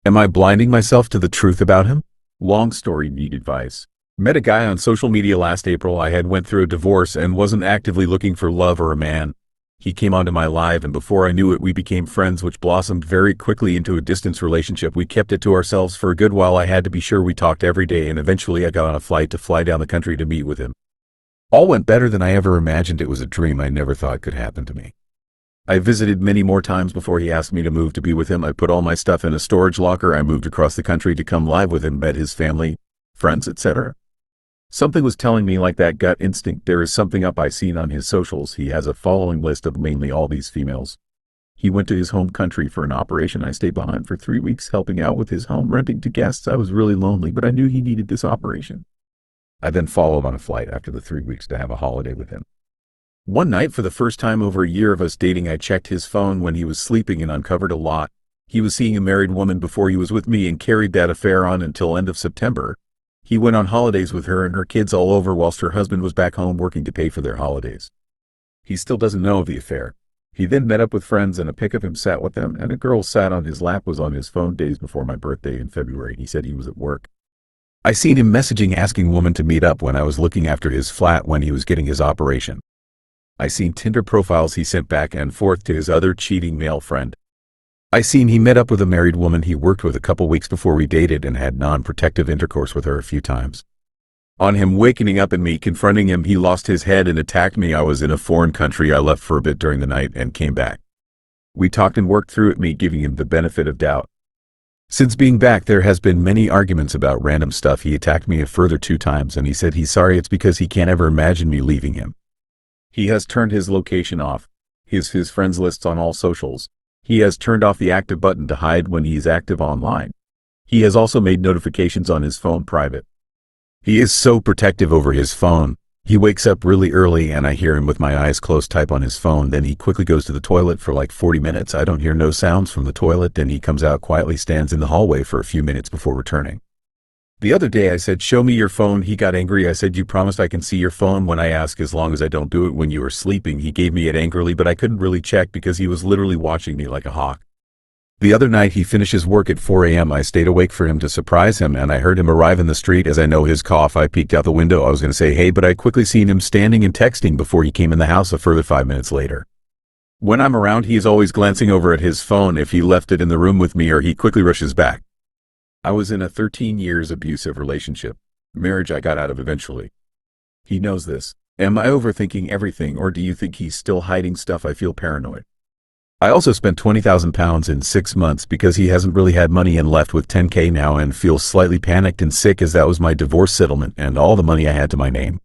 Am I blinding myself to the truth about him? Long story, need advice. Met a guy on social media last April. I had went through a divorce and wasn't actively looking for love or a man. He came onto my live and before I knew it we became friends, which blossomed very quickly into a distance relationship. We kept it to ourselves for a good while. I had to be sure we talked every day and eventually I got on a flight to fly down the country to meet with him. All went better than I ever imagined. It was a dream I never thought could happen to me. I visited many more times before he asked me to move to be with him. I put all my stuff in a storage locker. I moved across the country to come live with him, met his family, friends, etc. Something was telling me, like that gut instinct, there is something up. I seen on his socials he has a following list of mainly all these females. He went to his home country for an operation. I stayed behind for 3 weeks helping out with his home, renting to guests. I was really lonely, but I knew he needed this operation. I then followed on a flight after the 3 weeks to have a holiday with him. One night, for the first time over a year of us dating, I checked his phone when he was sleeping and uncovered a lot. He was seeing a married woman before he was with me and carried that affair on until end of September. He went on holidays with her and her kids all over whilst her husband was back home working to pay for their holidays. He still doesn't know of the affair. He then met up with friends and a pic of him sat with them, and a girl sat on his lap was on his phone days before my birthday in February. He said he was at work. I seen him messaging asking woman to meet up when I was looking after his flat when he was getting his operation. I seen Tinder profiles he sent back and forth to his other cheating male friend. I seen he met up with a married woman he worked with a couple weeks before we dated and had non-protective intercourse with her a few times. On him waking up and me confronting him, he lost his head and attacked me. I was in a foreign country. I left for a bit during the night and came back. We talked and worked through it, me giving him the benefit of doubt. Since being back, there has been many arguments about random stuff. He attacked me a further 2 times and he said he's sorry. It's because he can't ever imagine me leaving him. He has turned his location off, his friends lists on all socials. He has turned off the active button to hide when he's active online. He has also made notifications on his phone private. He is so protective over his phone. He wakes up really early and I hear him with my eyes closed type on his phone. Then he quickly goes to the toilet for like 40 minutes. I don't hear no sounds from the toilet. Then he comes out quietly, stands in the hallway for a few minutes before returning. The other day I said, show me your phone. He got angry. I said, you promised I can see your phone when I ask, as long as I don't do it when you are sleeping. He gave me it angrily, but I couldn't really check because he was literally watching me like a hawk. The other night he finishes work at 4 a.m. I stayed awake for him to surprise him and I heard him arrive in the street. As I know his cough, I peeked out the window. I was going to say hey, but I quickly seen him standing and texting before he came in the house a further 5 minutes later. When I'm around, he is always glancing over at his phone if he left it in the room with me, or he quickly rushes back. I was in a 13 years abusive relationship. Marriage I got out of eventually. He knows this. Am I overthinking everything, or do you think he's still hiding stuff? I feel paranoid. I also spent £20,000 in 6 months because he hasn't really had money and left with 10K now, and feel slightly panicked and sick as that was my divorce settlement and all the money I had to my name.